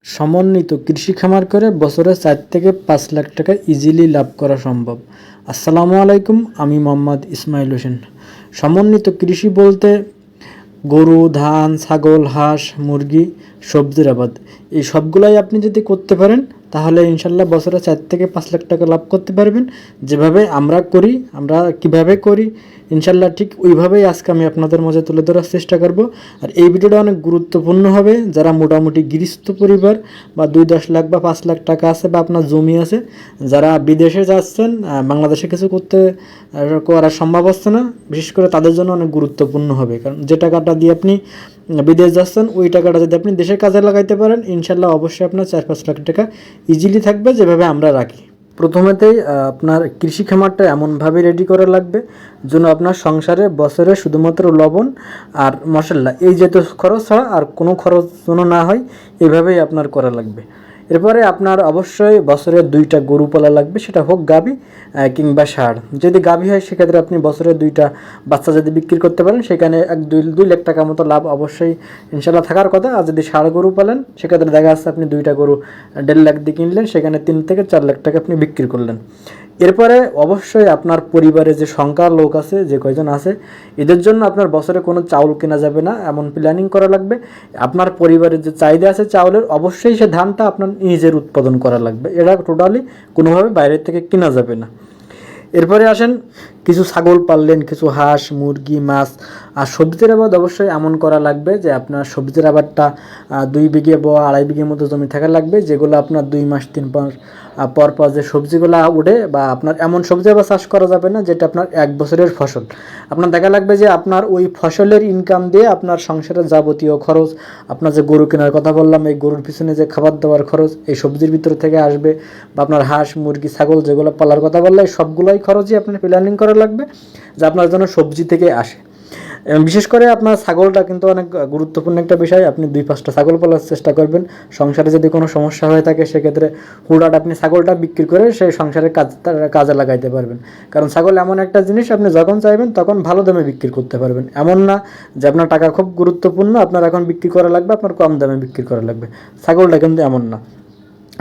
সমন্বিত কৃষি খামার করে বছরে 4 থেকে 5 লাখ টাকা ইজিলি লাভ করা সম্ভব। আসসালামু আলাইকুম, আমি মোহাম্মদ ইসমাইল হোসেন। সমন্বিত কৃষি বলতে গরু, ধান, ছাগল, হাঁস, মুরগি, সবজির আবাদ, এই সবগুলাই আপনি যদি করতে পারেন তাহলে ইনশাল্লাহ বছরে 4 থেকে 5 লাখ টাকা লাভ করতে পারবেন। যেভাবে আমরা কিভাবে করি ইনশাল্লাহ ঠিক ওইভাবেই আজকে আমি আপনাদের মাঝে তুলে ধরার চেষ্টা করব। আর এই ভিডিওটা অনেক গুরুত্বপূর্ণ হবে যারা মোটামুটি গৃহস্থ পরিবার বা 2-10 লাখ বা 5 লাখ টাকা আছে বা আপনার জমি আছে, যারা বিদেশে যাচ্ছেন, বাংলাদেশে কিছু করা সম্ভব হচ্ছে না, বিশেষ করে তাদের জন্য অনেক গুরুত্বপূর্ণ হবে। কারণ যে টাকাটা দিয়ে আপনি বিদেশ যাচ্ছেন ওই টাকাটা যদি আপনি দেশের কাজে লাগাইতে পারেন ইনশাল্লাহ অবশ্যই আপনার 4-5 লাখ টাকা ইজিলি থাকবে, যেভাবে আমরা রাখি। প্রথমেতেই আপনার কৃষি খামারটা এমনভাবে রেডি করা লাগবে যেন আপনার সংসারে বছরে শুধুমাত্র লবণ আর মশলা এই জাতীয় খরচ ছাড়া আর কোনো খরচ যেন না হয়, এভাবেই আপনার করা লাগবে। এরপরে আপনার অবশ্যই বছরে 2টা গরু পালা লাগবে, সেটা হোক গাভী কিংবা ষাঁড়। যদি গাভী হয় সেক্ষেত্রে আপনি বছরে 2টা বাচ্চা যদি বিক্রি করতে পারেন সেখানে 2 লাখ টাকা মতো লাভ অবশ্যই ইনশাল্লাহ থাকার কথা। আর যদি ষাঁড় গরু পালেন সেক্ষেত্রে দেখা যাচ্ছে আপনি 2টা গরু 1.5 লাখ দিয়ে কিনলেন, সেখানে 3 থেকে 4 লাখ টাকা আপনি বিক্রি করলেন। এরপরে অবশ্যই আপনার পরিবারে যে সংখ্যার লোক আছে, যে কয়জন আছে, এদের জন্য আপনার বছরে কোনো চাউল কেনা যাবে না, এমন প্ল্যানিং করা লাগবে। আপনার পরিবারের যে চাহিদা আছে চাউলের, অবশ্যই সে ধানটা আপনার নিজের উৎপাদন করা লাগবে, এটা টোটালি কোনোভাবে বাইরের থেকে কেনা যাবে না। এরপরে আসেন, কিছু ছাগল পাললেন, কিছু হাঁস, মুরগি, মাছ। আর সবজির আবাদ অবশ্যই এমন করা লাগবে যে আপনার সবজির আবাদটা 2 বিঘে বা 2.5 বিঘের মতো জমি থাকা লাগবে, যেগুলো আপনার 2 মাস 3 মাস পর পর যে সবজিগুলো ওঠে, বা আপনার এমন সবজি আবার চাষ করা যাবে না যেটা আপনার 1 বছরের ফসল। আপনার দেখা লাগবে যে আপনার ওই ফসলের ইনকাম দিয়ে আপনার সংসারের যাবতীয় খরচ, আপনার যে গরু কেনার কথা বললাম, এই গরুর পিছনে যে খাবার দাবার খরচ এই সবজির ভিতর থেকে আসবে, বা আপনার হাঁস, মুরগি, ছাগল যেগুলো পালার কথা বললে সবগুলোই খরচই আপনার প্ল্যানিং করা লাগবে যে আপনার জন্য সবজি থেকে আসে। বিশেষ করে আপনার ছাগলটা কিন্তু অনেক গুরুত্বপূর্ণ একটা বিষয়। আপনি 2-5টা ছাগল পালার চেষ্টা করবেন। সংসারে যদি কোনো সমস্যা হয়ে থাকে সেক্ষেত্রে হুড়াট আপনি ছাগলটা বিক্রি করে সেই সংসারের কাজে লাগাইতে পারবেন। কারণ ছাগল এমন একটা জিনিস আপনি যখন চাইবেন তখন ভালো দামে বিক্রি করতে পারবেন। এমন না যে আপনার টাকা খুব গুরুত্বপূর্ণ, আপনার এখন বিক্রি করা লাগবে, আপনার কম দামে বিক্রি করা লাগবে। ছাগলটা কিন্তু এমন না।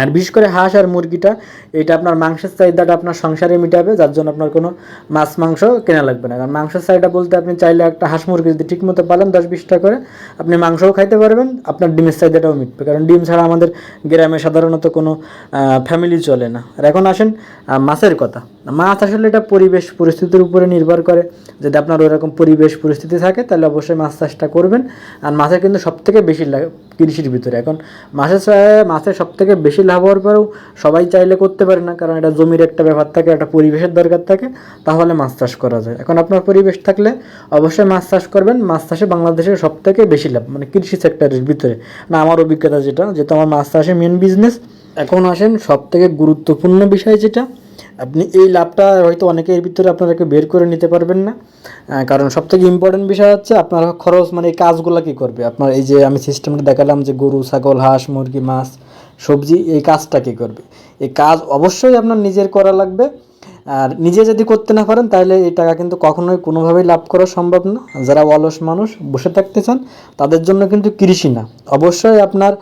আর বিশেষ করে হাঁস আর মুরগিটা, এটা আপনার মাংসের চাহিদাটা আপনার সংসারে মিটাবে, যার জন্য আপনার কোনো মাছ মাংস কেনা লাগবে না। কারণ মাংসের চাহিদা বলতে আপনি চাইলে একটা হাঁস মুরগি যদি ঠিক মতো পালেন 10-20টা করে, আপনি মাংসও খাইতে পারবেন, আপনার ডিমের চাহিদাটাও মিটবে। কারণ ডিম ছাড়া আমাদের গ্রামে সাধারণত কোনো ফ্যামিলি চলে না। আর এখন আসেন মাছের কথা। মাছ আসলে এটা পরিবেশ পরিস্থিতির উপরে নির্ভর করে। যদি আপনার ওইরকম পরিবেশ পরিস্থিতি থাকে তাহলে অবশ্যই মাছ চাষটা করবেন। আর মাছের কিন্তু সবথেকে বেশি লাগে কৃষির ভিতরে। এখন মাছের সবথেকে বেশি লাভ হওয়ার পরেও সবাই চাইলে করতে পারে না, কারণ এটা জমির একটা ব্যাপার থাকে, একটা পরিবেশের দরকার থাকে, তাহলে মাছ চাষ করা যায়। এখন আপনার পরিবেশ থাকলে অবশ্যই মাছ চাষ করবেন। মাছ চাষে বাংলাদেশের সবথেকে বেশি লাভ, মানে কৃষি সেক্টরের ভিতরে, না আমার অভিজ্ঞতা যেহেতু আমার মাছ চাষে মেন বিজনেস। এখন আসেন সবথেকে গুরুত্বপূর্ণ বিষয় যেটা, আপনি এই লাভটা হয়তো অনেকের ভিতরে আপনাদেরকে বের করে নিতে পারবেন না। কারণ সবথেকে ইম্পর্টেন্ট বিষয় হচ্ছে আপনার খরচ, মানে এই কাজগুলো কী করবে আপনার। এই যে আমি সিস্টেমটা দেখালাম যে গরু, ছাগল, হাঁস, মুরগি, মাছ, সবজি, এই কাজটা কী করবে, এই কাজ অবশ্যই আপনার নিজের করা লাগবে। আর নিজে যদি করতে না পারেন তাহলে এই টাকা কিন্তু কখনোই কোনোভাবেই লাভ করা সম্ভব না। যারা অলস মানুষ বসে থাকতে চান তাদের জন্য কিন্তু কৃষি না, অবশ্যই আপনার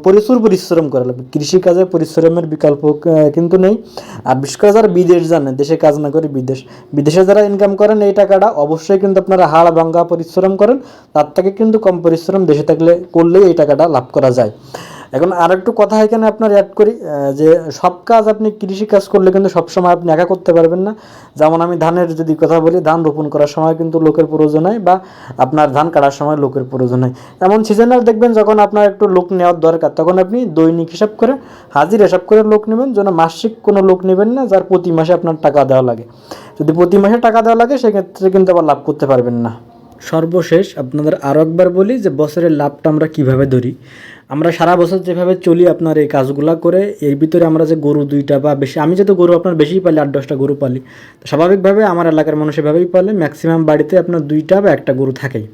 প্রচুর পরিশ্রম করা লাগবে। কৃষিকাজে পরিশ্রমের বিকল্প কিন্তু নেই। আর বিশেষ করে যারা বিদেশ জানে, দেশে কাজ না করে বিদেশে যারা ইনকাম করেন এই টাকাটা অবশ্যই কিন্তু আপনারা হাড় ভাঙ্গা পরিশ্রম করেন, তার থেকে কিন্তু কম পরিশ্রম দেশে করলেই এই টাকাটা লাভ করা যায়। এখন আর একটু কথা এখানে আপনার অ্যাড করি, যে সব কাজ আপনি কৃষি কাজ করলে কিন্তু সবসময় আপনি একা করতে পারবেন না। যেমন আমি ধানের যদি কথা বলি, ধান রোপণ করার সময় কিন্তু লোকের প্রয়োজন হয়, বা আপনার ধান কাটার সময় লোকের প্রয়োজন হয়। এমন সিজনাল দেখবেন যখন আপনার একটু লোক নেওয়ার দরকার, তখন আপনি দৈনিক হিসাব করে, হাজির হিসাব করে লোক নেবেন, যেন মাসিক কোনো লোক নেবেন না যার প্রতি মাসে আপনার টাকা দেওয়া লাগে। যদি প্রতি মাসে টাকা দেওয়া লাগে সেক্ষেত্রে কিন্তু আবার লাভ করতে পারবেন না। সর্বশেষ আপনাদের আরও একবার বলি যে বছরের লাভটা আমরা কিভাবে ধরি। আমরা সারা বছর যেভাবে চলি আপনার এই কাজগুলা করে, এর ভিতরে আমরা যে গরু 2টা বা বেশি, আমি যেহেতু গরু আপনার বেশিই পালি, 8-10টা গরু পালি, তো স্বাভাবিকভাবে আমার এলাকার মানুষ এভাবেই পালে, ম্যাক্সিমাম বাড়িতে আপনার 2টা বা 1টা গরু থাকেই।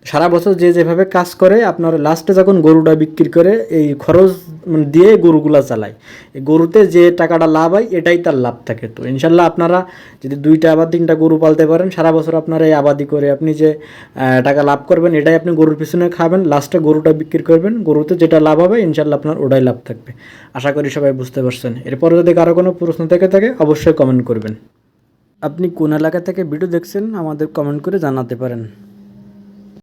সারা বছর যে যেভাবে কাজ করে আপনার লাস্টে যখন গরুটা বিক্রি করে এই খরচ দিয়ে গরুগুলা চালায়, এই গরুতে যে টাকাটা লাভ হয় এটাই তার লাভ থাকে। তো ইনশাল্লাহ আপনারা যদি 2টা বা 3টা গরু পালতে পারেন, সারা বছর আপনারা এই আবাদি করে আপনি যে টাকা লাভ করবেন এটাই আপনি গরুর পিছনে খাবেন, লাস্টে গরুটা বিক্রি করবেন, গরুতে যেটা লাভ হবে ইনশাল্লাহ আপনার ওটাই লাভ থাকবে। আশা করি সবাই বুঝতে পারছেন। এরপরে যদি কারো কোনো প্রশ্ন থেকে থাকে অবশ্যই কমেন্ট করবেন। আপনি কোন এলাকা থেকে ভিডিও দেখছেন আমাদের কমেন্ট করে জানাতে পারেন।